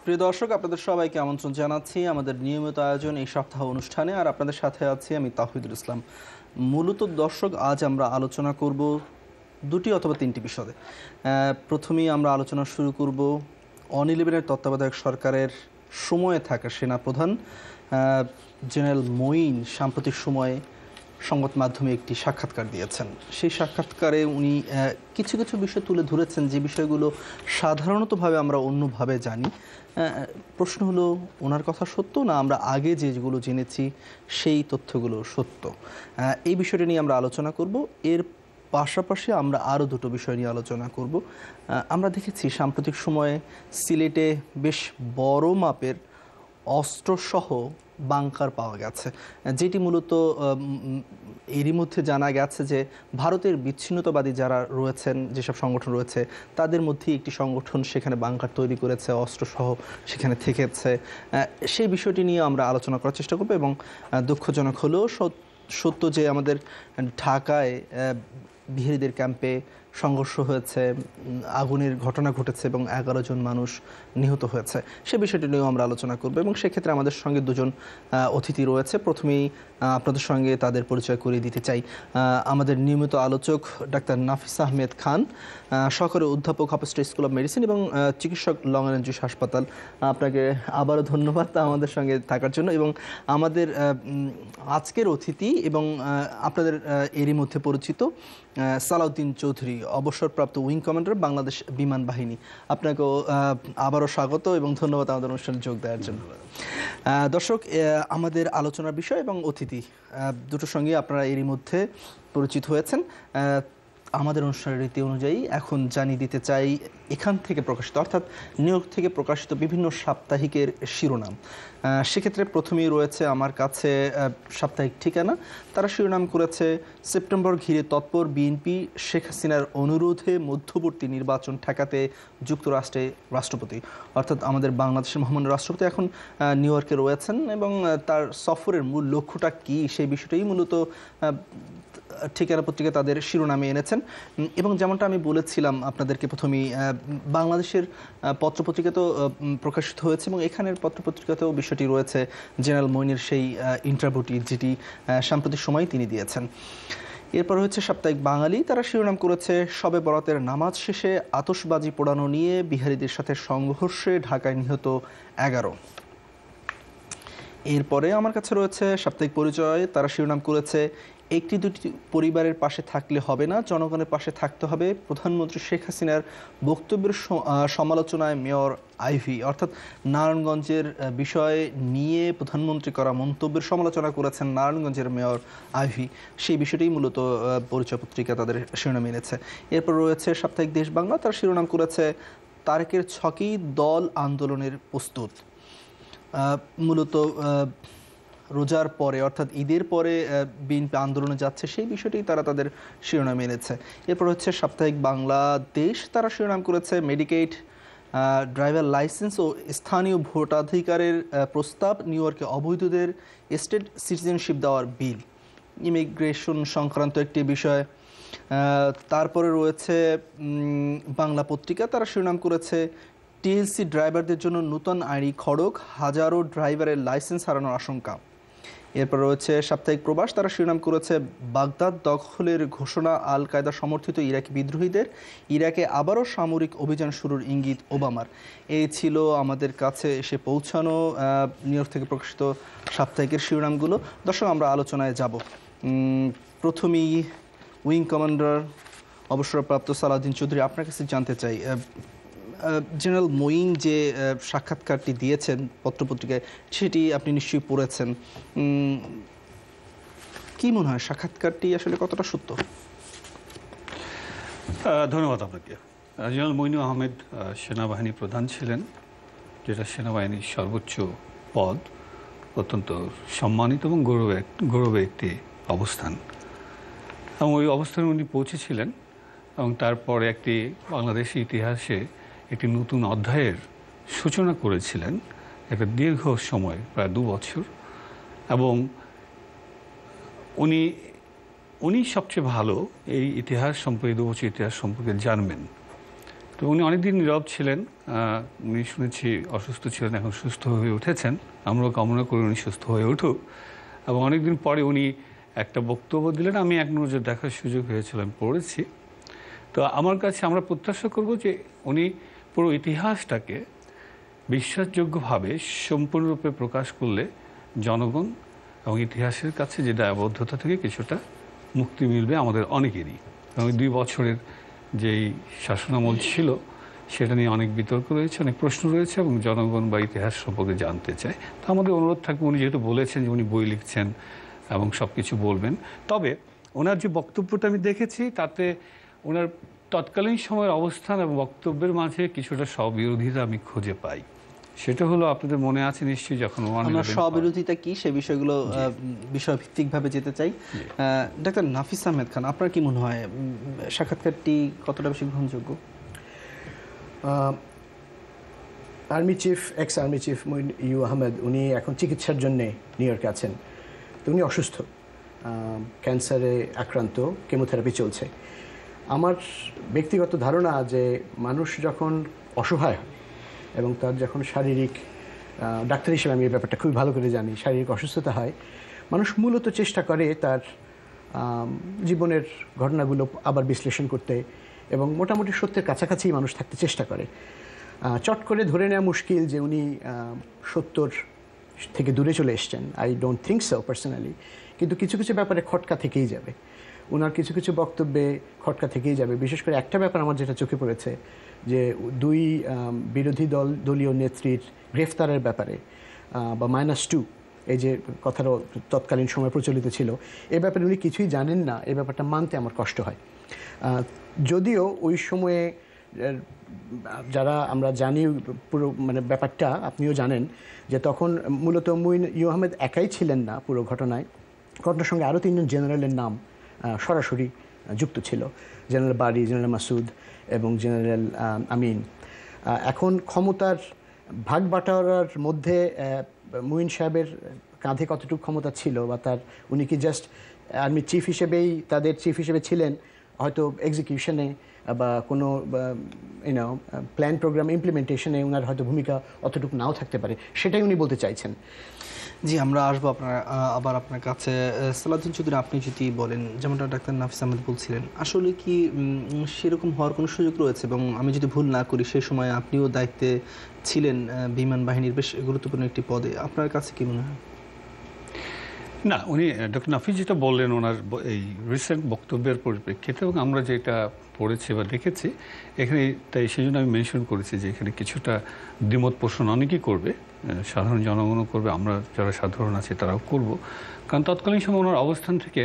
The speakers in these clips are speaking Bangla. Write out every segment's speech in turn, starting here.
প্রিয় দর্শক, আপনাদের সবাইকে আমন্ত্রণ জানাচ্ছি আমাদের নিয়মিত আয়োজন এই সপ্তাহ অনুষ্ঠানে। আর আপনাদের সাথে আছি আমি তাহিদুল ইসলাম। মূলত দর্শক, আজ আমরা আলোচনা করব দুটি অথবা তিনটি বিষয়ে। প্রথমেই আমরা আলোচনা শুরু করব অন-11-এর তত্ত্বাবধায়ক সরকারের সময়ে থাকা সেনাপ্রধান জেনারেল মঈন সাম্প্রতিক সময়ে সংবাদ মাধ্যমে একটি সাক্ষাৎকার দিয়েছেন। সেই সাক্ষাৎকারে উনি কিছু কিছু বিষয় তুলে ধরেছেন যে বিষয়গুলো সাধারণতভাবে আমরা অন্যভাবে জানি। প্রশ্ন হলো, ওনার কথা সত্য না আমরা আগে যেগুলো জেনেছি সেই তথ্যগুলো সত্য? এই বিষয়টি নিয়ে আমরা আলোচনা করব। এর পাশাপাশি আমরা আরও দুটো বিষয় নিয়ে আলোচনা করব। আমরা দেখেছি সাম্প্রতিক সময়ে সিলেটে বেশ বড় মাপের অস্ত্রসহ বাংকার পাওয়া গেছে, যেটি মূলত এরই মধ্যে জানা গেছে যে ভারতের বিচ্ছিন্নতাবাদী যারা রয়েছেন, যেসব সংগঠন রয়েছে তাদের মধ্যেই একটি সংগঠন সেখানে বাংকার তৈরি করেছে, অস্ত্রসহ সেখানে থেকেছে। সেই বিষয়টি নিয়ে আমরা আলোচনা করার চেষ্টা করব। এবং দুঃখজনক হলেও সত্য যে আমাদের ঢাকায় বিহারীদের ক্যাম্পে সংঘর্ষ হয়েছে, আগুনের ঘটনা ঘটেছে এবং 11 জন মানুষ নিহত হয়েছে। সে বিষয়টি নিয়েও আমরা আলোচনা করব। এবং সেক্ষেত্রে আমাদের সঙ্গে দুজন অতিথি রয়েছে। প্রথমেই আপনাদের সঙ্গে তাদের পরিচয় করিয়ে দিতে চাই। আমাদের নিয়মিত আলোচক ডাক্তার নাফিস আহমেদ খান, সহকারী অধ্যাপক হাফেস্টার স্কুল অব মেডিসিন এবং চিকিৎসক লং অ্যান্ড জুস হাসপাতাল। আপনাকে আবারও ধন্যবাদ আমাদের সঙ্গে থাকার জন্য। এবং আমাদের আজকের অতিথি এবং আপনাদের এরই মধ্যে পরিচিত সালাউদ্দিন চৌধুরী, অবসরপ্রাপ্ত উইং কমান্ডার, বাংলাদেশ বিমান বাহিনী। আপনাকেও আবারও স্বাগত এবং ধন্যবাদ আমাদের অনুষ্ঠানে যোগ দেওয়ার জন্য। দর্শক, আমাদের আলোচনার বিষয় এবং অতিথি দুটোর সঙ্গে আপনারা এরই মধ্যে পরিচিত হয়েছেন। আমাদের অনুষ্ঠানের রীতি অনুযায়ী এখন জানিয়ে দিতে চাই এখান থেকে প্রকাশিত, অর্থাৎ নিউ ইয়র্ক থেকে প্রকাশিত বিভিন্ন সাপ্তাহিকের শিরোনাম। সেক্ষেত্রে প্রথমেই রয়েছে আমার কাছে সাপ্তাহিক ঠিকানা। তারা শিরোনাম করেছে, সেপ্টেম্বর ঘিরে তৎপর বিএনপি, শেখ হাসিনার অনুরোধে মধ্যবর্তী নির্বাচন ঠেকাতে যুক্তরাষ্ট্রে রাষ্ট্রপতি। অর্থাৎ আমাদের বাংলাদেশের মহামান্য রাষ্ট্রপতি এখন নিউ ইয়র্কে রয়েছেন এবং তার সফরের মূল লক্ষ্যটা কী সেই বিষয়টাই মূলত ঠিকানা পত্রিকা তাদের শিরোনামে এনেছেন। এবং যেমনটা আমি বলেছিলাম আপনাদেরকে প্রথমেই, বাংলাদেশের পত্রপত্রিকাতেও প্রকাশিত হয়েছে এবং এখানের পত্রপত্রিকাতেও বিষয়টি রয়েছে, জেনারেল মঈনের সেই ইন্টারভিউটি যেটি সাম্প্রতিক সময় তিনি দিয়েছেন। এরপর হচ্ছে সাপ্তাহিক বাঙালি। তারা শিরোনাম করেছে, শবে বরাতের নামাজ শেষে আতশবাজি পোড়ানো নিয়ে বিহারীদের সাথে সংঘর্ষে ঢাকায় নিহত 11। এরপরে আমার কাছে রয়েছে সাপ্তাহিক পরিচয়। তারা শিরোনাম করেছে, একটি দুটি পরিবারের পাশে থাকলে হবে না, জনগণের পাশে থাকতে হবে। প্রধানমন্ত্রী শেখ হাসিনার বক্তব্যের সমালোচনায় মেয়র আইভি। অর্থাৎ নারায়ণগঞ্জের বিষয় নিয়ে প্রধানমন্ত্রী করা মন্তব্যের সমালোচনা করেছেন নারায়ণগঞ্জের মেয়র আইভি। সেই বিষয়টি মূলত পরিচয় পত্রিকা তাদের শিরোনাম এনেছে। এরপর রয়েছে সাপ্তাহিক দেশ বাংলা। তার শিরোনাম করেছে, তারেকের ছকেই দল আন্দোলনের প্রস্তুত। মূলত রোজার পরে অর্থাৎ ঈদের পরে বিএনপি আন্দোলনে যাচ্ছে সেই বিষয়টি তারা তাদের শিরোনামে এনেছে। এরপর হচ্ছে সাপ্তাহিক বাংলাদেশ। তারা শিরোনাম করেছে, মেডিকেড, ড্রাইভার লাইসেন্স ও স্থানীয় ভোটাধিকারের প্রস্তাব, নিউ ইয়র্কে অবৈধদের স্টেট সিটিজেনশিপ দেওয়ার বিল, ইমিগ্রেশন সংক্রান্ত একটি বিষয়। তারপরে রয়েছে বাংলা পত্রিকা। তারা শিরোনাম করেছে, টিএলসি ড্রাইভারদের জন্য নতুন আইনি খড়গ, হাজারো ড্রাইভারের লাইসেন্স হারানোর আশঙ্কা। এরপর রয়েছে সাপ্তাহিক প্রবাস। তারা শিরোনাম করেছে, বাগদাদ দখলের ঘোষণা আল কায়দা সমর্থিত ইরাকি বিদ্রোহীদের, ইরাকে আবারও সামরিক অভিযান শুরুর ইঙ্গিত ওবামার। এই ছিল আমাদের কাছে এসে পৌঁছানো নিউ ইয়র্ক থেকে প্রকাশিত সাপ্তাহিকের শিরোনামগুলো। দর্শক, আমরা আলোচনায় যাব। প্রথমেই উইং কমান্ডার অবসরপ্রাপ্ত সালাউদ্দিন চৌধুরী, আপনার কাছে জানতে চাই, জেনারেল মঈন যে সাক্ষাৎকারটি দিয়েছেন পত্রপত্রিকায় সেটি আপনি নিশ্চয়ই পড়েছেন। কি মনে হয় সাক্ষাৎকারটি আসলে কতটা সত্য? ধন্যবাদ আপনাকে। জেনারেল মঈনুল আহমেদ সেনাবাহিনী প্রধান ছিলেন, যেটা সেনাবাহিনীর সর্বোচ্চ পদ, অত্যন্ত সম্মানিত এবং গৌরবের একটি অবস্থান। এবং ওই অবস্থানে উনি পৌঁছেছিলেন এবং তারপরে একটি বাংলাদেশের ইতিহাসে একটি নতুন অধ্যায়ের সূচনা করেছিলেন, একটা দীর্ঘ সময়, প্রায় 2 বছর। এবং উনি সবচেয়ে ভালো এই ইতিহাস সম্পর্কে, 2 বছর ইতিহাস সম্পর্কে জানবেন। তো উনি অনেকদিন নীরব ছিলেন। উনি শুনেছি অসুস্থ ছিলেন, এখন সুস্থ হয়ে উঠেছেন। আমরাও কামনা করি উনি সুস্থ হয়ে উঠুক। এবং অনেকদিন পরে উনি একটা বক্তব্য দিলেন, আমি এক নজর দেখার সুযোগ হয়েছিল, আমি পড়েছি। তো আমার কাছে আমরা প্রত্যাশা করব যে উনি পুরো ইতিহাসটাকে বিশ্বাসযোগ্যভাবে সম্পূর্ণরূপে প্রকাশ করলে জনগণ এবং ইতিহাসের কাছে যে দায়বদ্ধতা থেকে কিছুটা মুক্তি মিলবে আমাদের অনেকেরই। এবং 2 বছরের যেই শাসনামল ছিল সেটা নিয়ে অনেক বিতর্ক রয়েছে, অনেক প্রশ্ন রয়েছে এবং জনগণ বা ইতিহাস সম্পর্কে জানতে চায়। তো আমাদের অনুরোধ থাকবে, উনি যেহেতু বলেছেন যে উনি বই লিখছেন এবং সব কিছু বলবেন, তবে ওনার যে বক্তব্যটা আমি দেখেছি তাতে ওনার তৎকালীন সময়ের অবস্থান এবং বক্তব্যের মাঝে কিছুটা স্ববিরোধিতা আমি খুঁজে পাই। সেটা হলো, আপনাদের মনে আছে নিশ্চয়ই, যখন আমরা স্ববিরোধিতা কি সে বিষয়গুলো বিষয়ভিত্তিকভাবে যেতে চাই। ডাক্তার নাফিস আহমেদ খান, আপনার কি মনে হয় সাক্ষাৎকারটি কতটা বেশি গ্রহণযোগ্য? Army chief, ex army chief Moeen U Ahmed, উনি এখন চিকিৎসার জন্য নিউ ইয়র্কে আছেন। তো উনি অসুস্থ, ক্যান্সারে আক্রান্ত, কেমোথেরাপি চলছে। আমার ব্যক্তিগত ধারণা যে মানুষ যখন অসহায় হয় এবং তার যখন শারীরিক, ডাক্তার হিসেবে আমি এই ব্যাপারটা খুবই ভালো করে জানি, শারীরিক অসুস্থতা হয়, মানুষ মূলত চেষ্টা করে তার জীবনের ঘটনাগুলো আবার বিশ্লেষণ করতে এবং মোটামুটি সত্যের কাছাকাছি মানুষ থাকতে চেষ্টা করে। চট করে ধরে নেওয়া মুশকিল যে উনি সত্যর থেকে দূরে চলে এসছেন। I don't think so personally, কিন্তু কিছু কিছু ব্যাপারে খটকা থেকেই যাবে, ওনার কিছু কিছু বক্তব্যে খটকা থেকেই যাবে। বিশেষ করে একটা ব্যাপার আমার যেটা চোখে পড়েছে, যে 2 বিরোধী দলীয় নেত্রীর গ্রেফতারের ব্যাপারে বা -2, এই যে কথাটা তৎকালীন সময় প্রচলিত ছিল, এ ব্যাপারে উনি কিছুই জানেন না। এই ব্যাপারটা মানতে আমার কষ্ট হয়। যদিও ওই সময়ে যারা আমরা জানি পুরো মানে ব্যাপারটা, আপনিও জানেন যে তখন মূলত মঈন ইউ আহমেদ একাই ছিলেন না পুরো ঘটনায়। ঘটনার সঙ্গে আরও 3 জন জেনারেলের নাম সরাসরি যুক্ত ছিল, জেনারেল বারি, জেনারেল মাসুদ এবং জেনারেল আমিন। এখন ক্ষমতার ভাগ বাটোয়ারার মধ্যে মঈন সাহেবের কাঁধে কতটুকু ক্ষমতা ছিল, বা উনি কি জাস্ট আর্মি চিফ হিসেবেই তাদের চিফ হিসেবে ছিলেন, হয়তো এক্সিকিউশনে বা কোনো প্ল্যান প্রোগ্রাম ইমপ্লিমেন্টেশনে ওনার হয়তো ভূমিকা অতটুকু নাও থাকতে পারে, সেটাই উনি বলতে চাইছেন। জি, আমরা আসবো আবার আপনার কাছে। সালাউদ্দিন চৌধুরী, আপনি যদি বলেন, যেমনটা ডাক্তার নাফিস আহমেদ বলছিলেন, আসলে কি সেরকম হওয়ার কোনো সুযোগ রয়েছে? এবং আমি যদি ভুল না করি, সেই সময় আপনিও দায়িত্বে ছিলেন বিমান বাহিনীর বেশ গুরুত্বপূর্ণ একটি পদে। আপনার কাছে কি মনে হয়? না, উনি ডক্টর নাফিস যেটা বললেন ওনার এই রিসেন্ট বক্তব্যের পরিপ্রেক্ষিতে, এবং আমরা যেটা পড়েছি বা দেখেছি এখানে, তাই সেই জন্য আমি মেনশন করেছি যে এখানে কিছুটা দ্বিমত পোষণ অনেকেই করবে, সাধারণ জনগণও করবে, আমরা যারা সাধারণ আছি তারাও করব। কারণ তৎকালীন সময় ওনার অবস্থান থেকে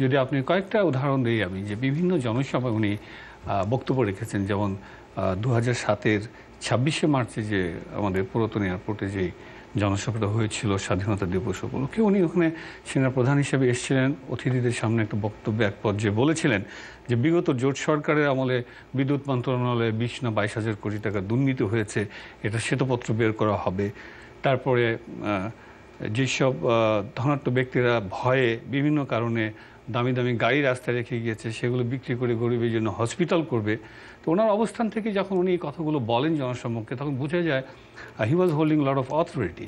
যদি আপনি কয়েকটা উদাহরণ দিই আমি, যে বিভিন্ন জনসভায় উনি বক্তব্য রেখেছেন। যেমন 2007-এর 26শে মার্চে যে আমাদের পুরাতন এয়ারপোর্টে যে জনসভাটা হয়েছিল স্বাধীনতা দিবস উপলক্ষে, উনি ওখানে সেনাপ্রধান হিসেবে এসেছিলেন। অতিথিদের সামনে একটা বক্তব্যে এক পর্যায়ে বলেছিলেন যে বিগত জোট সরকারের আমলে বিদ্যুৎ মন্ত্রণালয়ে 20 না 22,000 কোটি টাকা দুর্নীতি হয়েছে, এটা শ্বেতপত্র বের করা হবে। তারপরে যেসব ধনাঢ্য ব্যক্তিরা ভয়ে বিভিন্ন কারণে দামি দামি গাড়ি রাস্তায় রেখে গিয়েছে, সেগুলো বিক্রি করে গরিবের জন্য হসপিটাল করবে। তো ওনার অবস্থান থেকে যখন উনি এই কথাগুলো বলেন জনসম্মুখে, তখন বোঝা যায় he was holding lot of authority.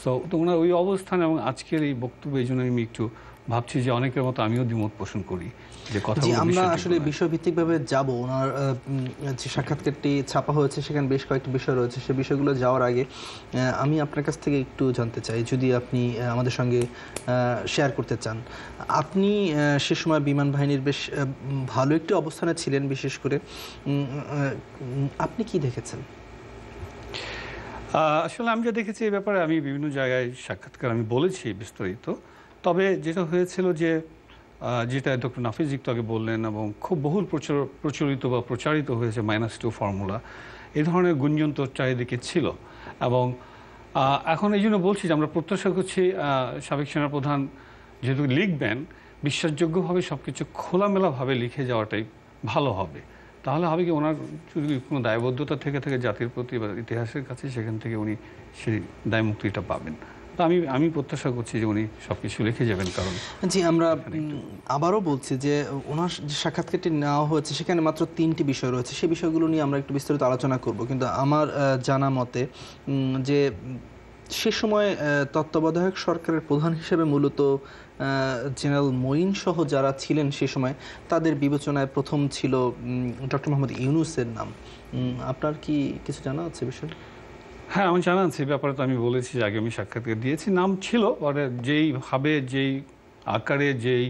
So তো ওনার ওই অবস্থান এবং আজকের এই বক্তব্য, এই জন্য আমি একটু ভাবছি যে অনেকের মতো আমিও দ্বিমত পোষণ করি যে কথা। আমরা আসলে বিষয়ভিত্তিকভাবে যাব। ওনার যে সাক্ষাৎকারটি ছাপা হয়েছে সেখানে বেশ কয়েকটি বিষয় রয়েছে, সে বিষয়গুলো যাওয়ার আগে আমি আপনার কাছ থেকে একটু জানতে চাই, যদি আপনি আমাদের সঙ্গে শেয়ার করতে চান। আপনি সে সময় বিমান বাহিনীর বেশ ভালো একটি অবস্থানে ছিলেন, বিশেষ করে আপনি কি দেখেছেন? আসলে আমি যা দেখেছি এই ব্যাপারে, আমি বিভিন্ন জায়গায় সাক্ষাৎকার আমি বলেছি বিস্তারিত। তবে যেটা হয়েছিল যে যেটা ডক্টর নাফিজ একটু আগে বললেন এবং খুব বহুল প্রচলিত বা প্রচারিত হয়েছে -2 ফর্মুলা, এই ধরনের গুঞ্জন তো চারিদিকে ছিল। এবং এখন এই জন্য বলছি যে আমরা প্রত্যাশা করছি সাবেক সেনাপ্রধান যেহেতু লিখবেন, বিশ্বাসযোগ্যভাবে সব কিছু খোলামেলাভাবে লিখে যাওয়াটাই ভালো হবে। তাহলে হবে কি, ওনার যদি কোনো দায়বদ্ধতা থেকে জাতির প্রতি বা ইতিহাসের কাছে, সেখান থেকে উনি সেই দায়মুক্তিটা পাবেন। তো আমি প্রত্যাশা করছি যে উনি সবকিছু লিখে যাবেন, কারণ জি আমরা আবারও বলছি যে ওনার যে সাক্ষাৎকারটি নেওয়া হয়েছে সেখানে মাত্র 3টি বিষয় রয়েছে, সেই বিষয়গুলো নিয়ে আমরা একটু বিস্তারিত আলোচনা করব। কিন্তু আমার জানা মতে যে সে সময় তত্ত্বাবধায়ক সরকারের প্রধান হিসেবে মূলত জেনারেল মঈন সহ যারা ছিলেন সে সময় তাদের বিবেচনায় প্রথম ছিল ডক্টর মোহাম্মদ ইউনূসের নাম। আপনার কি কিছু জানা আছে বিষয়ে? হ্যাঁ, আমি জানা আছে ব্যাপারে। তো আমি বলেছি যে আগে আমি সাক্ষাৎকার দিয়েছি, নাম ছিল, পরে যেইভাবে যেই আকারে যেই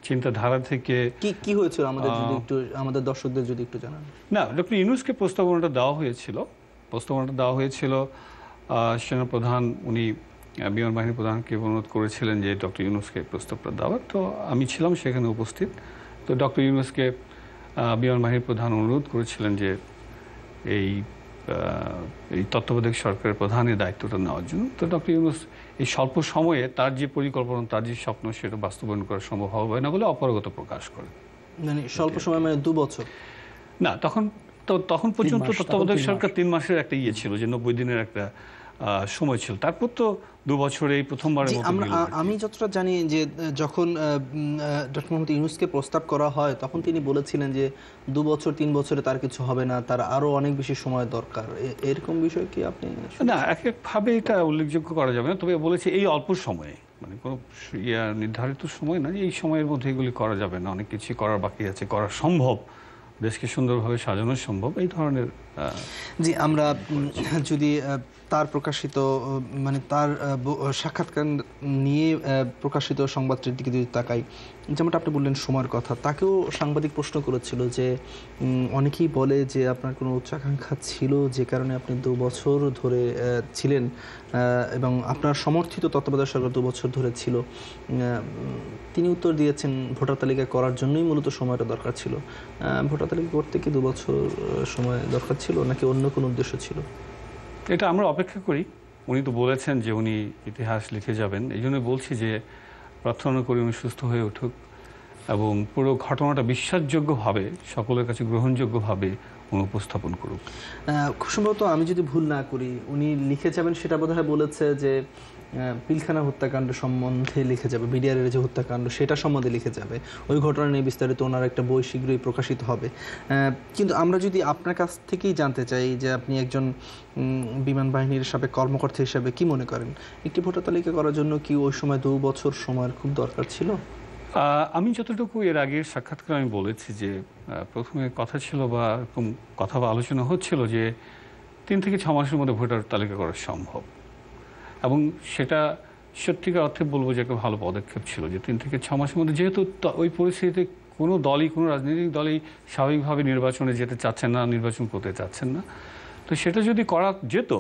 চিন্তাধারা থেকে কি হয়েছিল আমাদের যদি একটু আমাদের দর্শকদের যদি একটু জানান। না, ডক্টর ইউনূসকে প্রস্তাবনাটা দেওয়া হয়েছিল। সেনাপ্রধান উনি বিমান বাহিনী প্রধানকে অনুরোধ করেছিলেন যে ডক্টর ইউনূসকে প্রস্তাবটা দেওয়ার। তো আমি ছিলাম সেখানে উপস্থিত। তো ডক্টর ইউনূসকে বিমান বাহিনীর প্রধান অনুরোধ করেছিলেন যে এই তত্ত্বাবধায়ক সরকারের প্রধানের দায়িত্বটা নেওয়ার জন্য। তো ডক্টর ইউনূস এই স্বল্প সময়ে তার যে পরিকল্পনা, তার যে স্বপ্ন, সেটা বাস্তবায়ন করা সম্ভব হবে না বলে অপারগতা প্রকাশ করেন। মানে স্বল্প সময় মানে 2 বছর না, তখন পর্যন্ত তত্ত্বাবধায়ক সরকার 3 মাসের একটা ছিল, যে 90 দিনের একটা সময় ছিল। তারপর তো 2 বছরে এই প্রথমবারের মতো। আমি যতটা জানি যে যখন ডক্টর মোহাম্মদ ইউনূসকে প্রস্তাব করা হয় তখন তিনি বলেছিলেন যে 2 বছর 3 বছরে তার কিছু হবে না, তার আরো অনেক বেশি সময় দরকার। এরকম বিষয় কি আপনি? না, একভাবে এটা উল্লেখযোগ্য করা যাবে না, তবে বলেছে এই অল্প সময়ে, মানে কোনো নির্ধারিত সময় না, এই সময়ের মধ্যে এগুলি করা যাবে না, অনেক কিছু করার বাকি আছে, করা সম্ভব, দেশকে সুন্দরভাবে সাজানো সম্ভব, এই ধরনের। জি আমরা যদি তার প্রকাশিত মানে তার সাক্ষাৎকার নিয়ে প্রকাশিত সংবাদটির দিকে যদি তাকাই, যেমনটা আপনি বললেন সময়ের কথা, তাকেও সাংবাদিক প্রশ্ন করেছিল যে অনেকেই বলে যে আপনার কোনো উচ্চাকাঙ্ক্ষা ছিল যে কারণে আপনি 2 বছর ধরে ছিলেন এবং আপনার সমর্থিত তত্ত্বাবধায়ক সরকার 2 বছর ধরে ছিল। তিনি উত্তর দিয়েছেন ভোটার তালিকা করার জন্যই মূলত সময়টা দরকার ছিল। ভোটার তালিকা করতে কি 2 বছর সময় দরকার ছিল নাকি অন্য কোনো উদ্দেশ্য ছিল? এটা আমরা অপেক্ষা করি। উনি তো বলেছেন যে উনি ইতিহাস লিখে যাবেন, এই জন্য বলছি যে প্রার্থনা করি উনি সুস্থ হয়ে উঠুক এবং পুরো ঘটনাটা বিশ্বাসযোগ্যভাবে, সকলের কাছে গ্রহণযোগ্যভাবে উনি উপস্থাপন করুক। খুব সম্ভবত আমি যদি ভুল না করি উনি লিখে যাবেন, সেটা বোধহয় বলেছে যে পিলখানা হত্যাকাণ্ড সম্বন্ধে লিখে যাবে, বিডিআরের যে হত্যাকাণ্ড সেটা সম্বন্ধে লিখে যাবে, ওই ঘটনা নিয়ে বিস্তারিত ওনার একটা বই শীঘ্রই প্রকাশিত হবে। কিন্তু আমরা যদি আপনার কাছ থেকেই জানতে চাই যে আপনি একজন বিমান বাহিনীর সাবেক কর্মকর্তা হিসাবে কি মনে করেন, একটি ভোটার তালিকা করার জন্য কি ওই সময় 2 বছর সময়ের খুব দরকার ছিল? আমি যতটুকু এর আগের সাক্ষাৎকার আমি বলেছি যে প্রথমে কথা ছিল বা এরকম কথা বা আলোচনা হচ্ছিল যে 3 থেকে 6 মাসের মধ্যে ভোটার তালিকা করা সম্ভব, এবং সেটা সত্যিকার অর্থে বলবো যে একটা ভালো পদক্ষেপ ছিল যে 3 থেকে 6 মাসের মধ্যে, যেহেতু ওই পরিস্থিতিতে কোনো দলই, কোনো রাজনৈতিক দলই স্বাভাবিকভাবে নির্বাচনে যেতে চাচ্ছেন না, নির্বাচন করতে চাচ্ছেন না। তো সেটা যদি করা যেত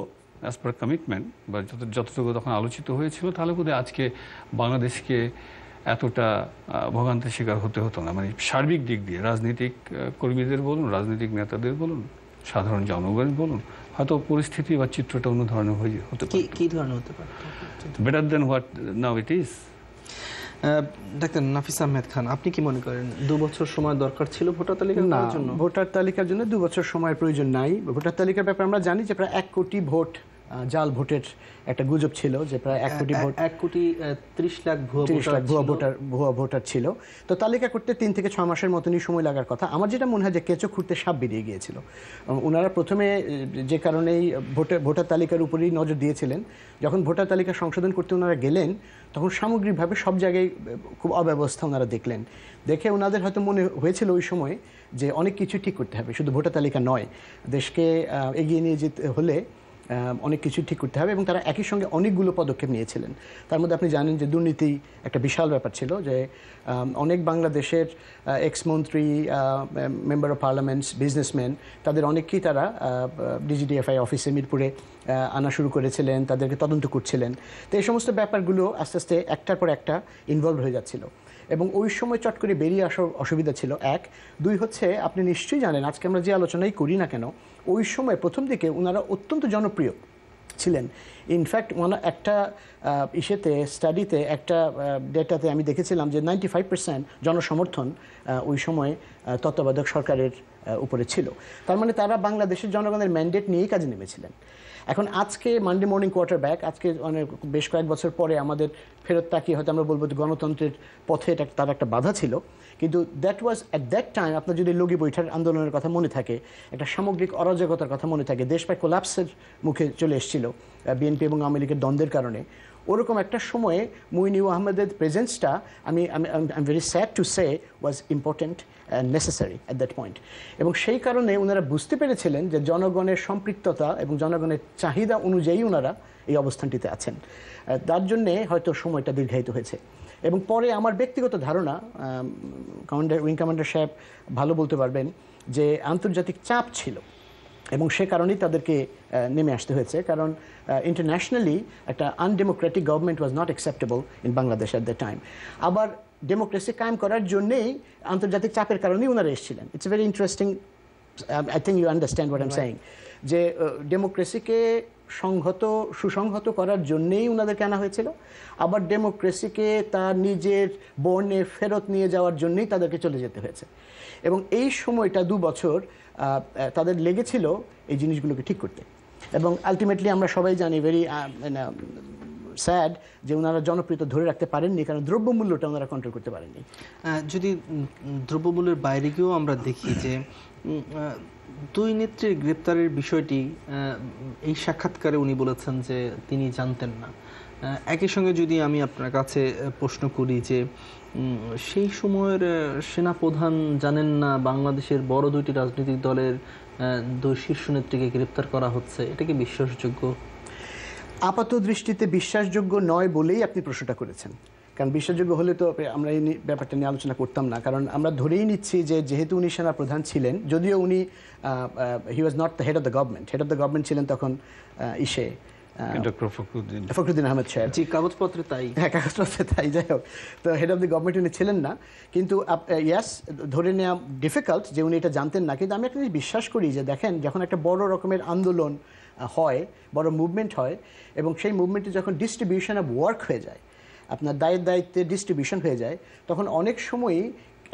অ্যাজ পার কমিটমেন্ট বা যতটুকু তখন আলোচিত হয়েছিল, তাহলে বোধহয় আজকে বাংলাদেশকে এতটা ভোগান্তির শিকার হতে হতো না। মানে সার্বিক দিক দিয়ে রাজনৈতিক কর্মীদের বলুন, রাজনৈতিক নেতাদের বলুন, সাধারণ জনগণ বলুন, হয়তো পরিস্থিতি বা চিত্রটা অন্য ধরনের হতে পারে। কি ধরনের হতে পারে? Better than what now it is. ডাক্তার নাফিস আহমেদ খান, আপনি কি মনে করেন 2 বছর সময় দরকার ছিল ভোটার তালিকা করার জন্য? ভোটার তালিকার জন্য 2 বছর সময়ের প্রয়োজন নাই। ভোটার তালিকার ব্যাপারে আমরা জানি যে প্রায় 1 কোটি ভোট জাল ভোটের একটা গুজব ছিল, যে প্রায় 1 কোটি ভোট, 1 কোটি 30 লাখ ভুয়া ভোটার ছিল। তো তালিকা করতে 3 থেকে 6 মাসের মতনই সময় লাগার কথা। আমার যেটা মনে হয় যে কেঁচো খুঁড়তে সাপ বেরিয়ে গিয়েছিল। ওনারা প্রথমে যে কারণেই ভোটার তালিকার উপরেই নজর দিয়েছিলেন, যখন ভোটার তালিকা সংশোধন করতে ওনারা গেলেন তখন সামগ্রিকভাবে সব জায়গায় খুব অব্যবস্থা ওনারা দেখলেন। দেখে ওনাদের হয়তো মনে হয়েছিল ওই সময় যে অনেক কিছু ঠিক করতে হবে, শুধু ভোটার তালিকা নয়, দেশকে এগিয়ে নিয়ে যেতে হলে অনেক কিছু ঠিক করতে হবে, এবং তারা একই সঙ্গে অনেকগুলো পদক্ষেপ নিয়েছিলেন। তার মধ্যে আপনি জানেন যে দুর্নীতি একটা বিশাল ব্যাপার ছিল, যে অনেক বাংলাদেশের এক্স মন্ত্রী, মেম্বার অফ পার্লামেন্টস, বিজনেসম্যান, তাদের অনেককেই তারা ডিজিডিএফআই অফিসে মিরপুরে আনা শুরু করেছিলেন, তাদেরকে তদন্ত করছিলেন। তো এই সমস্ত ব্যাপারগুলো আস্তে আস্তে একটার পর একটা ইনভলভ হয়ে যাচ্ছিল, এবং ওই সময় চট করে বেরিয়ে আসার অসুবিধা ছিল। 1, 2 হচ্ছে আপনি নিশ্চয়ই জানেন, আজকে আমরা যে আলোচনাই করি না কেন, ওই সময় প্রথম দিকে ওনারা অত্যন্ত জনপ্রিয় ছিলেন। ইনফ্যাক্ট একটা স্টাডিতে, একটা ডেটাতে আমি দেখেছিলাম যে 95% জনসমর্থন ওই সময় তত্ত্বাবধায়ক সরকারের উপরে ছিল। তার মানে তারা বাংলাদেশের জনগণের ম্যান্ডেট নিয়েই কাজে নেমেছিলেন। এখন আজকে মানডে মর্নিং কোয়ার্টার ব্যাক, আজকে বেশ কয়েক বছর পরে আমাদের ফেরত তাকিয়ে হয়তো আমরা বলবো যে গণতন্ত্রের পথে এটা তার একটা বাধা ছিল, কিন্তু that was at that time, আপনার যদি লগি বৈঠার আন্দোলনের কথা মনে থাকে, একটা সামগ্রিক অরাজকতার কথা মনে থাকে, দেশ প্রায় কোলাপসের মুখে চলে এসেছিল বিএনপি এবং আওয়ামী লীগের দ্বন্দ্বের কারণে। ওরকম একটা সময়ে মুইন ইউ আহমেদের প্রেজেন্সটা I am very sad to say was important and necessary at that point. এবং সেই কারণে ওনারা বুঝতে পেরেছিলেন যে জনগণের সম্পৃক্ততা এবং জনগণের চাহিদা অনুযায়ী ওনারা এই অবস্থানটিতে আছেন। তার জন্যে হয়তো সময়টা দীর্ঘায়িত হয়েছে। এবং পরে আমার ব্যক্তিগত ধারণা, উইং কমান্ডার সাহেব ভালো বলতে পারবেন, যে আন্তর্জাতিক চাপ ছিল এবং সে কারণেই তাদেরকে নেমে আসতে হয়েছে, কারণ ইন্টারন্যাশনালি একটা undemocratic government was not acceptable in Bangladesh at the time. আবার ডেমোক্রেসি কায়েম করার জন্যেই আন্তর্জাতিক চাপের কারণেই ওনারা এসেছিলেন। It's very interesting, I think you understand what I am saying, যে ডেমোক্রেসিকে সুসংহত করার জন্যেই ওনাদেরকে আনা হয়েছিল, আবার ডেমোক্রেসিকে তার নিজের বর্ণে ফেরত নিয়ে যাওয়ার জন্যই তাদেরকে চলে যেতে হয়েছে। এবং এই সময়টা 2 বছর তাদের লেগেছিল এই জিনিসগুলোকে ঠিক করতে। এবং আলটিমেটলি আমরা সবাই জানি, ভেরি স্যাড, যে ওনারা জনপ্রিয়তা ধরে রাখতে পারেননি, কারণ দ্রব্যমূল্যটা ওনারা কন্ট্রোল করতে পারেননি। যদি দ্রব্যমূল্যের বাইরে গিয়েও আমরা দেখি যে দুই নেত্রীর গ্রেপ্তারের বিষয়টি এই সাক্ষাৎকারে উনি বলেছেন যে তিনি জানতেন না। একই সঙ্গে যদি আমি আপনার কাছে প্রশ্ন করি যে সেই সময়ের সেনাপ্রধান জানেন না বাংলাদেশের বড় দুইটি রাজনৈতিক দলের 2 শীর্ষ নেত্রীকে গ্রেপ্তার করা হচ্ছে, এটা কি বিশ্বাসযোগ্য? আপাত দৃষ্টিতে বিশ্বাসযোগ্য নয় বলেই আপনি প্রশ্নটা করেছেন, কারণ বিশ্বাসযোগ্য হলে তো আমরা এই ব্যাপারটা নিয়ে আলোচনা করতাম না। কারণ আমরা ধরেই নিচ্ছি যে যেহেতু উনি সেনাপ্রধান ছিলেন, যদিও উনি he was not the head of the government, head of the government ছিলেন তখন ফখরুদ্দিন আহমেদ সাহেব। জি, কাগজপত্রে তাই। হ্যাঁ, কাগজপত্রে তাই। যাই হোক, তো হেড অফ দি গভর্নমেন্ট উনি ছিলেন না, কিন্তু ইয়াস, ধরে নেওয়া ডিফিকাল্ট যে উনি এটা জানতেন না। কিন্তু আমি একটা জিনিস বিশ্বাস করি যে দেখেন, যখন একটা বড় রকমের আন্দোলন হয়, বড় মুভমেন্ট হয়, এবং সেই মুভমেন্টে যখন ডিস্ট্রিবিউশন অফ ওয়ার্ক হয়ে যায়, আপনার দায়িত্বে ডিস্ট্রিবিউশন হয়ে যায়, তখন অনেক সময়ই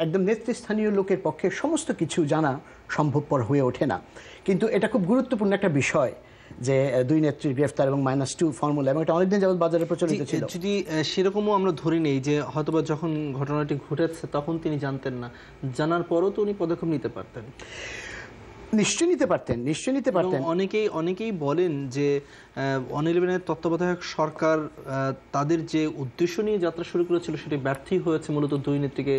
একদম নেতৃস্থানীয় লোকের পক্ষে সমস্ত কিছু জানা সম্ভবপর হয়ে ওঠে না। কিন্তু এটা খুব গুরুত্বপূর্ণ একটা বিষয় যে 2 নেত্রীর গ্রেফতার এবং -2 ফর্মুলা, এবং এটা অনেকদিন যাবত বাজারে প্রচলিত ছিল। যদি সেরকমও আমরা ধরি নেই যে হয়তোবা যখন ঘটনাটি ঘটেছে তখন তিনি জানতেন না, জানার পরও তো উনি পদক্ষেপ নিতে পারতেন। নিশ্চয়ই নিতে পারতেন। অনেকেই বলেন যে 11-এর তত্ত্বাবধায়ক সরকার তাদের যে উদ্দেশ্য নিয়ে যাত্রা শুরু করেছিল সেটি ব্যর্থই হয়েছে, মূলত 2 নেত্রীকে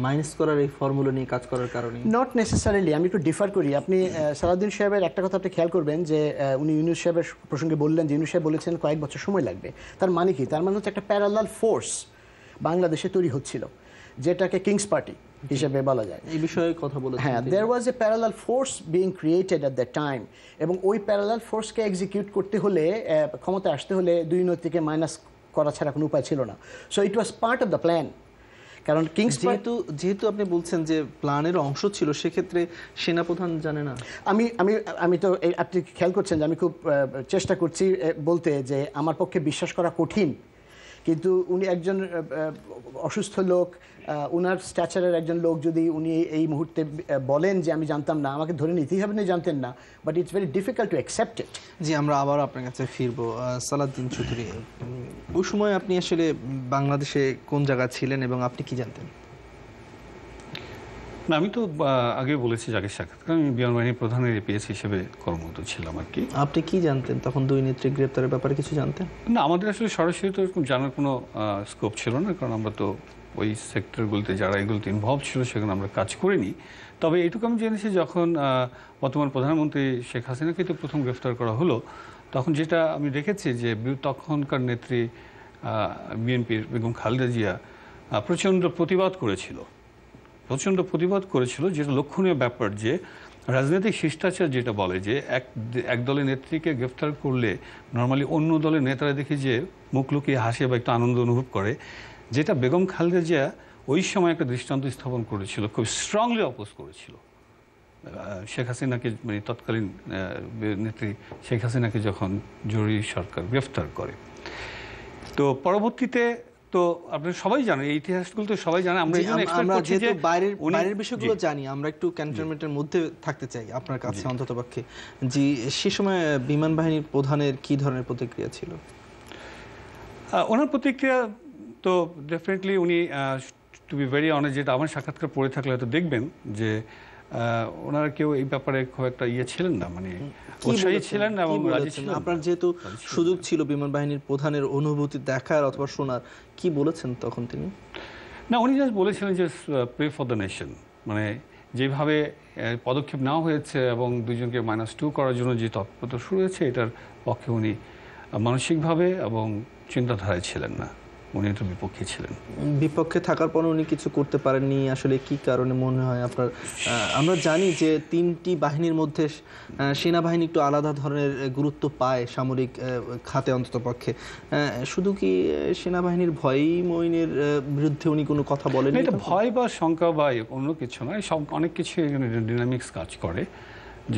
মাইনাস করার এই ফর্মুলা নিয়ে কাজ করার কারণে। নট নেসেসারিলি, আমি একটু ডিফার করি। আপনি সালাউদ্দিন সাহেবের একটা কথা আপনি খেয়াল করবেন যে উনি ইউনূস সাহেবের প্রসঙ্গে বললেন যে ইউনূস সাহেব বলেছেন কয়েক বছর সময় লাগবে। তার মানে কি? তার মানে হচ্ছে একটা প্যারালাল ফোর্স বাংলাদেশে তৈরি হচ্ছিল, যেটাকে কিংস পার্টি হিসেবে বলা যায়। এই বিষয়ে কথা বলেছেন। হ্যাঁ, there was a parallel force being created at that time, এবং ওই প্যারালাল ফোর্সকে এক্সিকিউট করতে হলে, ক্ষমতায় আসতে হলে 2 নেত্রীকে মাইনাস করা ছাড়া কোনো উপায় ছিল না। So it was part of the plan. কারণ কিংস যেহেতু আপনি বলছেন যে প্ল্যানের অংশ ছিল, সেক্ষেত্রে সেনাপ্রধান জানে না। আমি তো আপনি খেয়াল করছেন যে আমি খুব চেষ্টা করছি বলতে যে আমার পক্ষে বিশ্বাস করা কঠিন, কিন্তু উনি একজন অসুস্থ লোক, উনার স্ট্যাচারের একজন লোক যদি উনি এই মুহূর্তে বলেন যে আমি জানতাম না, আমাকে ধরে নিতেই হবে না জানতেন না, but it's very difficult to accept it. জি, আমরা আবার আপনার কাছে ফিরবো। সালাউদ্দিন চৌধুরী, ওই সময় আপনি আসলে বাংলাদেশে কোন জায়গায় ছিলেন এবং আপনি কি জানতেন? না, আমি তো আগে বলেছি যাকে সাক্ষাৎকার, আমি বিমান বাহিনী প্রধানের এপিএস হিসেবে কর্মরত ছিলাম আর কি। আপনি কি জানতেন তখন 2 নেত্রী গ্রেপ্তারের ব্যাপারে কিছু জানতেন? না, আমাদের আসলে সরাসরি তো জানার কোনো স্কোপ ছিল না, কারণ আমরা তো ওই সেক্টরগুলোতে যারা এগুলোতে ইনভলভ ছিল সেখানে আমরা কাজ করিনি। তবে এইটুকু আমি জেনেছি, যখন বর্তমান প্রধানমন্ত্রী শেখ হাসিনাকে তো প্রথম গ্রেফতার করা হলো, তখন যেটা আমি দেখেছি যে তখনকার নেত্রী বিএনপির বেগম খালেদা জিয়া প্রচণ্ড প্রতিবাদ করেছিল, যেটা লক্ষণীয় ব্যাপার যে রাজনৈতিক শিষ্টাচার যেটা বলে যে এক দলের নেত্রীকে গ্রেফতার করলে নর্মালি অন্য দলের নেতারা দেখি যে মুখ লুকিয়ে হাসে বা একটু আনন্দ অনুভব করে, যেটা বেগম খালেদা জিয়া ওই সময় একটা দৃষ্টান্ত স্থাপন করেছিল, খুব স্ট্রংলি অপোজ করেছিল শেখ হাসিনাকে, মানে তৎকালীন নেত্রী শেখ হাসিনাকে যখন জরুরি সরকার গ্রেফতার করে। তো পরবর্তীতে তো আপনারা সবাই জানেন, এই ইতিহাসগুলো তো সবাই জানেন। আমরা জি, এই জন্য এক্সপেক্ট আমরা করছি যে যেহেতু উনি বাইরের বিষয়গুলো জানি, আমরা একটু ক্যান্টনমেন্টের মধ্যে থাকতে চাই আপনার কাছে অন্ততপক্ষে। জি, সে সময় বিমান বাহিনীর প্রধানের কি ধরনের প্রতিক্রিয়া ছিল? ওনার প্রতিক্রিয়া তো ডেফিনেটলি উনি, টু বি ভেরি অনেস্ট, যেটা আমার সাক্ষাৎকার পড়ে থাকলে হয়তো দেখবেন যে ওনারা কেউ এই ব্যাপারে খুব একটা ছিলেন না, মানে উৎসাহী ছিলেন এবং রাজি ছিলেন। আপনার যেহেতু সুযোগ ছিল বিমান বাহিনীর প্রধানের অনুভূতি দেখার অথবা শোনার, কি বলেছেন তখন তিনি? না, উনি জাস্ট বলেছিলেন যে প্রে ফর দ্য নেশন, মানে যেভাবে পদক্ষেপ নেওয়া হয়েছে এবং দুজনকে -2 করার জন্য যে তৎপরতা শুরু হয়েছে, এটার পক্ষে উনি মানসিকভাবে এবং চিন্তাধারায় ছিলেন না, উনি তো বিপক্ষে ছিলেন। বিপক্ষে থাকার পর উনি কিছু করতে পারেননি, আসলে কি কারণে মনে হয় আপনার? আমরা জানি যে তিনটি বাহিনীর মধ্যে সেনাবাহিনী একটু আলাদা ধরনের গুরুত্ব পায় সামরিক খাতে অন্ততপক্ষে। শুধু কি সেনাবাহিনীর ভয়ই মঈনের বিরুদ্ধে উনি কোনো কথা বলেন? এটা ভয় বা শঙ্কা বা অন্য কিছু নয়, সব অনেক কিছু এখানে ডিনামিক্স কাজ করে।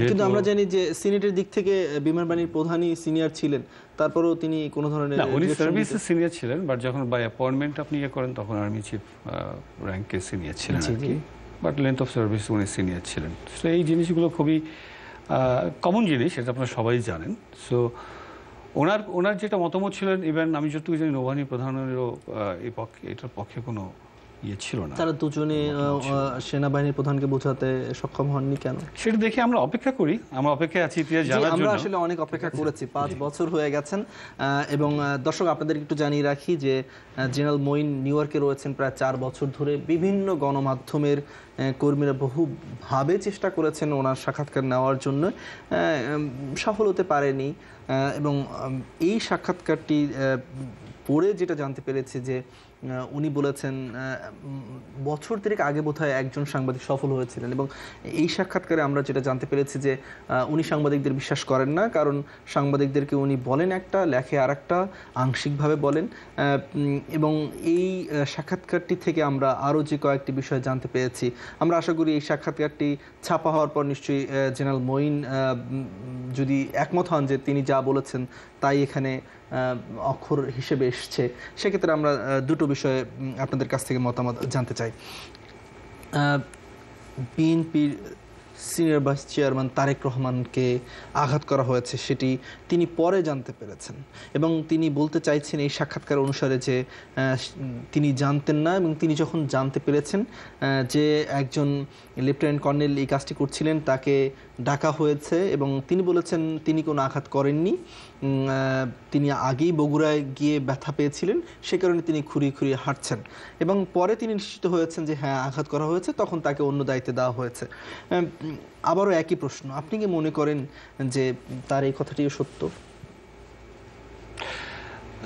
কিন্তু আমরা জানি যে সিনেটের দিক থেকে বিমান বাহিনীর প্রধানই সিনিয়র ছিলেন, তারপরেও তিনি কোনো ধরনের উনি সার্ভিসে সিনিয়র ছিলেন, বাট যখন বাই অ্যাপয়েন্টমেন্ট আপনি করেন তখন আর্মি চিফ র্যাঙ্কে সিনিয়র ছিলেন আর কি, বাট লেন্থ অফ সার্ভিস উনি সিনিয়র ছিলেন। সো এই জিনিসগুলো খুবই কমন জিনিস, এটা আপনারা সবাই জানেন। সো ওনার যেটা মতামত ছিলেন, ইভেন আমি যতটুকু জানি নৌবাহিনী প্রধানেরও এই পক্ষে, এটার পক্ষে কোনো ছিল না। তারা দুজনে সেনাবাহিনীর প্রধানকে বোঝাতে সক্ষম হননি কেন? সেটা দেখে আমরা অপেক্ষা করি, আমরা অপেক্ষায় আছি ইতিহাস জানার জন্য। আমরা আসলে অনেক অপেক্ষা করেছি, 5 বছর হয়ে গেছেন। এবং দর্শক আপনাদের একটু জানিয়ে রাখি যে জেনারেল মঈন নিউ ইয়র্কে রয়েছেন প্রায় 4 বছর ধরে। বিভিন্ন গণমাধ্যমের কর্মীরা বহুভাবে চেষ্টা করেছেন ওনার সাক্ষাৎকার নেওয়ার জন্য, সফল হতে পারেনি। এবং এই সাক্ষাৎকারটি পড়ে যেটা জানতে পেরেছি যে উনি বলেছেন বছর 3 আগে বোধহয় একজন সাংবাদিক সফল হয়েছিলেন, এবং এই সাক্ষাৎকারে আমরা যেটা জানতে পেরেছি যে উনি সাংবাদিকদের বিশ্বাস করেন না, কারণ সাংবাদিকদেরকে উনি বলেন একটা, লেখে আর একটা, আংশিকভাবে বলেন। এবং এই সাক্ষাৎকারটি থেকে আমরা আরও যে কয়েকটি বিষয় জানতে পেরেছি। আমরা আশা করি এই সাক্ষাৎকারটি ছাপা হওয়ার পর নিশ্চয়ই জেনারেল মঈন যদি একমত হন যে তিনি যা বলেছেন তাই এখানে অক্ষর হিসেবে এসছে, সেক্ষেত্রে আমরা দুটো বিষয়ে আপনাদের কাছ থেকে মতামত জানতে চাই। বিএনপির সিনিয়র ভাইস চেয়ারম্যান তারেক রহমানকে আঘাত করা হয়েছে, সেটি তিনি পরে জানতে পেরেছেন, এবং তিনি বলতে চাইছেন এই সাক্ষাৎকার অনুসারে যে তিনি জানতেন না, এবং তিনি যখন জানতে পেরেছেন যে একজন লেফটেন্যান্ট কর্নেল এই কাজটি করছিলেন, তাকে ডাকা হয়েছে, এবং তিনি বলেছেন তিনি কোনো আঘাত করেননি, তিনি আগেই বগুড়ায় গিয়ে ব্যথা পেয়েছিলেন, সে কারণে তিনি খুঁড়িয়ে খুঁড়িয়ে হাঁটছেন, এবং পরে তিনি নিশ্চিত হয়েছেন যে হ্যাঁ আঘাত করা হয়েছে, তখন তাকে অন্য দায়িত্বে দেওয়া হয়েছে। আবারও একই প্রশ্ন, আপনি কি মনে করেন যে তার এই কথাটিও সত্য?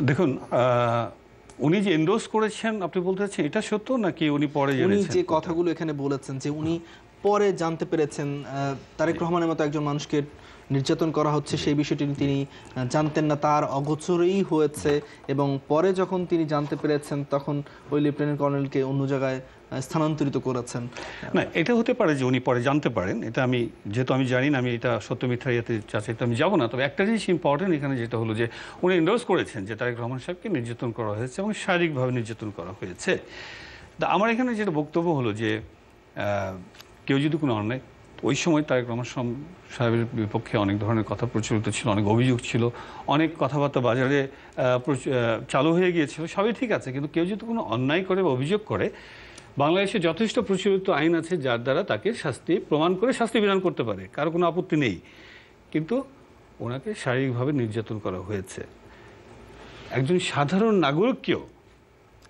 দেখুন, উনি যে এন্ডোর্স করেছেন আপনি বলতে চাচ্ছেন এটা সত্য নাকি উনি পরে জেনেছেন? উনি যে কথাগুলো এখানে বলেছেন যে উনি পরে জানতে পেরেছেন তারেক রহমানের মতো একজন মানুষকে নির্যাতন করা হচ্ছে, সেই বিষয়টি তিনি জানতেন না, তার অগোচরেই হয়েছে, এবং পরে যখন তিনি জানতে পেরেছেন তখন ওই লেফটেন্যান্ট কর্নেলকে অন্য জায়গায় স্থানান্তরিত করেছেন। না, এটা হতে পারে যে উনি পরে জানতে পারেন, এটা আমি যেহেতু আমি জানি না, আমি এটা সত্য মিথ্যা ইয়েতে চাচাইতে আমি যাবো না। তবে একটা জিনিস ইম্পর্টেন্ট এখানে, যেটা হলো যে উনি এন্ডোর্স করেছেন যে তারেক রহমান সাহেবকে নির্যাতন করা হয়েছে এবং শারীরিকভাবে নির্যাতন করা হয়েছে। তা আমার এখানে যেটা বক্তব্য হলো যে কেউ যদি কোনো অন্যায়, ওই সময় তারেক রহমান সাহেবের বিপক্ষে অনেক ধরনের কথা প্রচলিত ছিল, অনেক অভিযোগ ছিল, অনেক কথাবার্তা বাজারে চালু হয়ে গিয়েছিল, সবই ঠিক আছে, কিন্তু কেউ যদি কোনো অন্যায় করে বা অভিযোগ করে, বাংলাদেশে যথেষ্ট প্রচলিত আইন আছে যার দ্বারা তাকে শাস্তি প্রমাণ করে শাস্তি বিধান করতে পারে, কারো কোনো আপত্তি নেই। কিন্তু ওনাকে শারীরিকভাবে নির্যাতন করা হয়েছে। একজন সাধারণ নাগরিককেও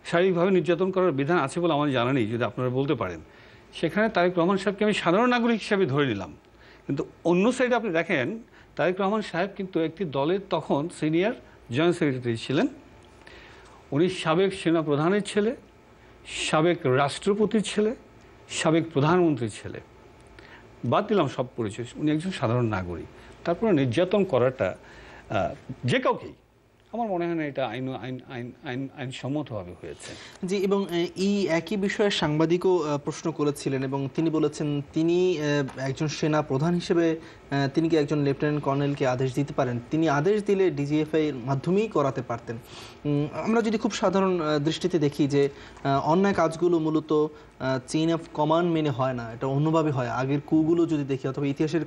শারীরিকভাবে নির্যাতন করার বিধান আছে বলে আমার জানা নেই, যদি আপনারা বলতে পারেন। সেখানে তারেক রহমান সাহেবকে আমি সাধারণ নাগরিক হিসাবে ধরে নিলাম, কিন্তু অন্য সাইডে আপনি দেখেন তারেক রহমান সাহেব কিন্তু একটি দলের তখন সিনিয়র জয়েন্ট সেক্রেটারি ছিলেন, উনি সাবেক সেনা প্রধানের ছেলে, সাবেক রাষ্ট্রপতির ছেলে, সাবেক প্রধানমন্ত্রীর ছেলে, বাদ দিলাম সব পরিচয়, উনি একজন সাধারণ নাগরিক। তারপরে নির্যাতন করাটা যে কাউকেই, আমার মনে হয় না এটা আইনসম্মতভাবে হয়েছে। জি, এবং এই একই বিষয়ে সাংবাদিকও প্রশ্ন করেছিলেন এবং তিনি বলেছেন তিনি একজন সেনা প্রধান হিসেবে তিনি কি একজন লেফটেন্যান্ট কর্নেলকে আদেশ দিতে পারেন? তিনি আদেশ দিলে ডিজিএফআই এর মাধ্যমেই করাতে পারতেন। আমরা যদি খুব সাধারণ দৃষ্টিতে দেখি যে অন্যায় কাজগুলো মূলত চেইন অফ কমান্ড মেনে হয় না, এটা অন্যভাবে হয়। আগের কুগুলো যদি দেখি অথবা ইতিহাসের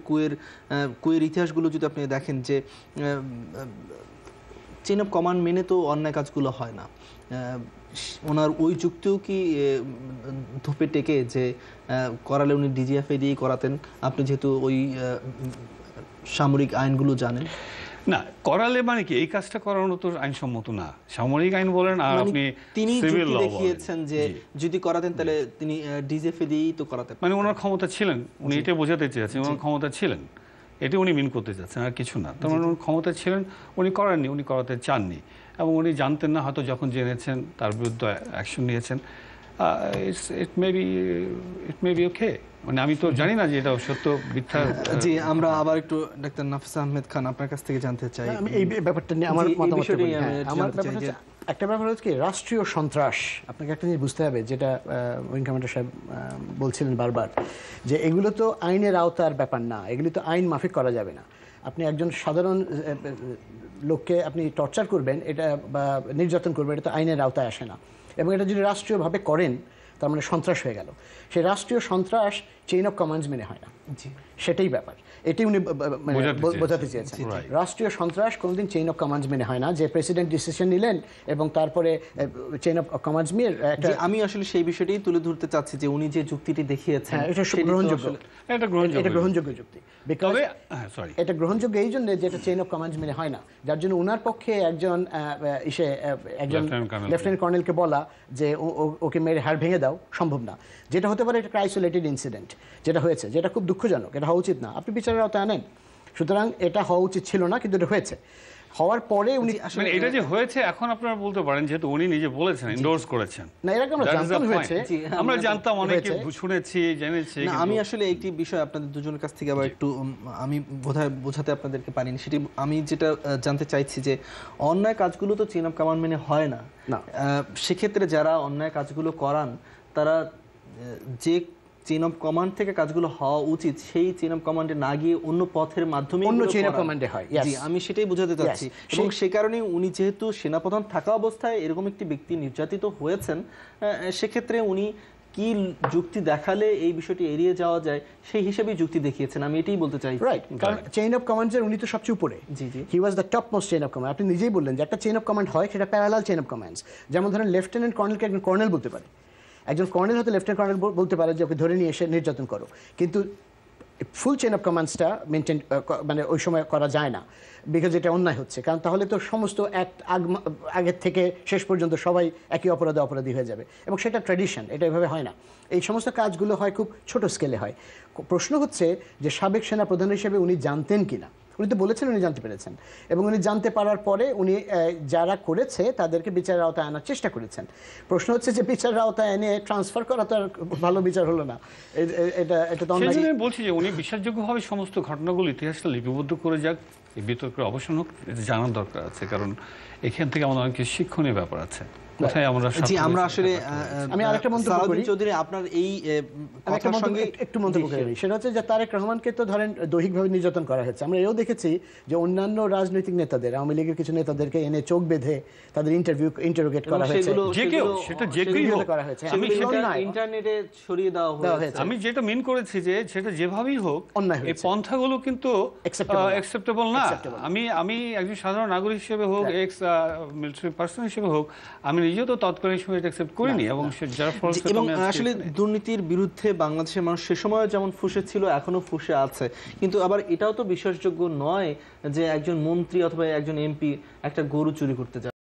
কুয়ের ইতিহাসগুলো যদি আপনি দেখেন যে চেইন অফ কমান্ড মেনে তো অন্যায় কাজগুলো হয় না। ওনার ওই যুক্তিও কি ধোপে টেকে যে করালে উনি ডিজিএফআই দিয়ে করাতেন? আপনি যেহেতু ওই সামরিক আইনগুলো জানেন। না, করালে মানে কি এই কাজটা করানো তো আইনসম্মত না। সামরিক আইন বলেন আর আপনি তিনি সিভিল ল দেখিয়েছেন যে যদি করাতেন তাহলে তিনি ডিজিএফআই দিয়েই তো করাতেন। মানে ওনার ক্ষমতা ছিলেন, উনি এটা বোঝাতে চেয়েছেন ওনার ক্ষমতা ছিলেন, এটা উনি মিন করতে চাচ্ছেন আর কিছু না। তার মানে ওনার ক্ষমতা ছিলেন, উনি করেননি, উনি করাতে চাননি এবং উনি জানতেন না, হয়তো যখন জেনেছেন তার বিরুদ্ধে অ্যাকশন নিয়েছেন। ইট মে বি ওকে। মানে আমি তো জানি না যে এটা সত্য মিথ্যা। জি, আমরা আবার একটু ডাক্তার নাফিসা আহমেদ খান আপনার কাছ থেকে জানতে চাই। আমি এই ব্যাপারটা নিয়ে আমার মতামত একটা ব্যাপার হচ্ছে কি রাষ্ট্রীয় সন্ত্রাস। আপনাকে একটা জিনিস বুঝতে হবে, যেটা উইং কমান্ডার সাহেব বলছিলেন বারবার, যে এগুলো তো আইনের আওতার ব্যাপার না, এগুলি তো আইন মাফিক করা যাবে না। আপনি একজন সাধারণ লোককে আপনি টর্চার করবেন, এটা বা নির্যাতন করবেন, এটা তো আইনের আওতায় আসে না। এবং এটা যদি রাষ্ট্রীয়ভাবে করেন তার মানে সন্ত্রাস হয়ে গেল। সেই রাষ্ট্রীয় সন্ত্রাস চেইন অফ কমান্ডস মেনে হয় না, সেটাই ব্যাপার। এটি উনি বোঝাতে চেয়েছেন। রাষ্ট্রীয় সন্ত্রাস কোনোদিন চেইন অফ কমান্ডস মেনে হয় না, যে প্রেসিডেন্ট ডিসিশন নিলেন এবং তারপরে চেইন অফ কমান্ডস মেনে একটা। আমি আসলে সেই বিষয়টাই তুলে ধরতে চাচ্ছি যে উনি যে যুক্তিটি দেখিয়েছেন এটা গ্রহণযোগ্য, এটা গ্রহণযোগ্য যুক্তি। এটা গ্রহণযোগ্য এই জন্য যে এটা চেইন অফ কমান্ডস মেনে হয় না, যার জন্য ওনার পক্ষে একজন লেফটেন্যান্ট কর্নেলকে বলা যে ওকে মেরে হাড় ভেঙে দাও সম্ভব না। যেটা হতে পারে এটা আইসোলেটেড ইনসিডেন্ট, যেটা হয়েছে, যেটা খুব দুঃখজনক, এটা হওয়া উচিত না, আপনি বিচারের আওতায় আনেন। সুতরাং এটা হওয়া উচিত ছিল না, কিন্তু এটা হয়েছে। হওয়ার পরে উনি মানে এটা যে হয়েছে এখন আপনারা বলতে পারেন, যেহেতু উনি নিজে বলেছেন, এন্ডোর্স করেছেন। না, এরকম আমরা জানতাম হয়েছে, আমরা জানতাম, অনেকে শুনেছি, জেনেছি। আমি আসলে একটি বিষয় আপনাদের দুজনের কাছ থেকে আবার একটু আমি বোঝাতে আপনাদেরকে পারিনি, সেটি আমি যেটা জানতে চাইছি যে অন্যায় কাজগুলো তো চেইন অফ কমান্ড মেনে হয় না। সেক্ষেত্রে যারা অন্যায় কাজগুলো করান তারা যে চেইন অফ কমান্ড থেকে কাজগুলো হওয়া উচিত সেই চেইন অফ কমান্ডে না গিয়ে অন্য পথের মাধ্যমে অন্য চেইন অফ কমান্ডে হয়। জি, আমি সেটাই বোঝাতে চাচ্ছি। এবং সে কারণে উনি যেহেতু সেনাপ্রধান থাকা অবস্থায় এরকম একটি ব্যক্তি নির্যাতিত হয়েছেন, সেক্ষেত্রে উনি কি যুক্তি দেখালে এই বিষয়টি এড়িয়ে যাওয়া যায় সেই হিসেবেই যুক্তি দেখিয়েছেন। আমি এটাই বলতে চাই। রাইট, কারণ চেইন অফ কমান্ডের উনি তো সবচেয়ে উপরে। জি জি, he was the top most chain of command. আপনি নিজেই বললেন যে একটা চেইন অফ কমান্ড হয়, সেটা প্যারালাল চেইন অফ কমান্ডস। যেমন ধরেন লেফটেন্যান্ট কর্নেলকে একজন কর্নেল বলতে পারে, একজন কর্নেল হয়তো লেফটেন্যান্ট কর্নেল বলতে পারে যে ওকে ধরে নিয়ে এসে নির্যাতন করো, কিন্তু ফুল চেইন অফ কমান্ডসটা মেনটেন মানে ওই সময় করা যায় না, বিকজ এটা অন্যায় হচ্ছে। কারণ তাহলে তো সমস্ত আগের থেকে শেষ পর্যন্ত সবাই একই অপরাধী হয়ে যাবে, এবং সেটা ট্র্যাডিশন, এটা এভাবে হয় না। এই সমস্ত কাজগুলো হয় খুব ছোট স্কেলে হয়। প্রশ্ন হচ্ছে যে সাবেক সেনা প্রধান হিসেবে উনি জানতেন কিনা। উনি তো বলেছেন উনি জানতে পেরেছেন, এবং উনি জানতে পারার পরে উনি যারা করেছে তাদেরকে বিচারের আওতায় আনার চেষ্টা করেছেন। প্রশ্ন হচ্ছে যে বিচারের আওতায় এনে ট্রান্সফার করা তো আর ভালো বিচার হলো না। এটা তো আমি বলছি যে উনি বিশ্বাসযোগ্যভাবে সমস্ত ঘটনাগুলো ইতিহাসটা লিপিবদ্ধ করে যাক, এই বিতর্কের অবসান হোক, এটা জানার দরকার আছে। কারণ এখান থেকে আমাদের অনেক শিক্ষণীয় ব্যাপার আছে। আমরা আসলে আমি আরেকটা মন্তব্য করি চৌধুরী, আপনার এই কথার সঙ্গে একটু মন্তব্য করি। সেটা হচ্ছে যে তারেক রহমানকে তো ধরেন দৈহিকভাবে নির্যাতন করা হয়েছে। আমরা এও দেখেছি যে অন্যান্য রাজনৈতিক নেতাদের, আওয়ামী লীগের কিছু নেতাদেরকে এনে চোখ বেঁধে তাদের ইন্টারোগেট করা হয়েছে, করা হয়েছে, ইন্টারনেটে ছড়িয়ে দেওয়া হয়েছে। আমি যেটা মিন করেছি যে সেটা যেভাবেই হোক এই পন্থাগুলো কিন্তু অ্যাকসেপ্টেবল না। আমি একজন সাধারণ নাগরিক হিসেবে হোক, এক্স মিলিটারি পার্সন হিসেবে হোক, আমি নিজেও তো তৎকালীন সময় অ্যাকসেপ্ট করিনি। এবং আসলে দুর্নীতির বিরুদ্ধে বাংলাদেশের মানুষ সে সময় যেমন ফুঁসে ছিল এখনো ফুঁসে আছে, কিন্তু আবার এটাও তো বিশ্বাসযোগ্য নয় যে একজন মন্ত্রী অথবা একজন এমপি একটা গরু চুরি করতে যাবে।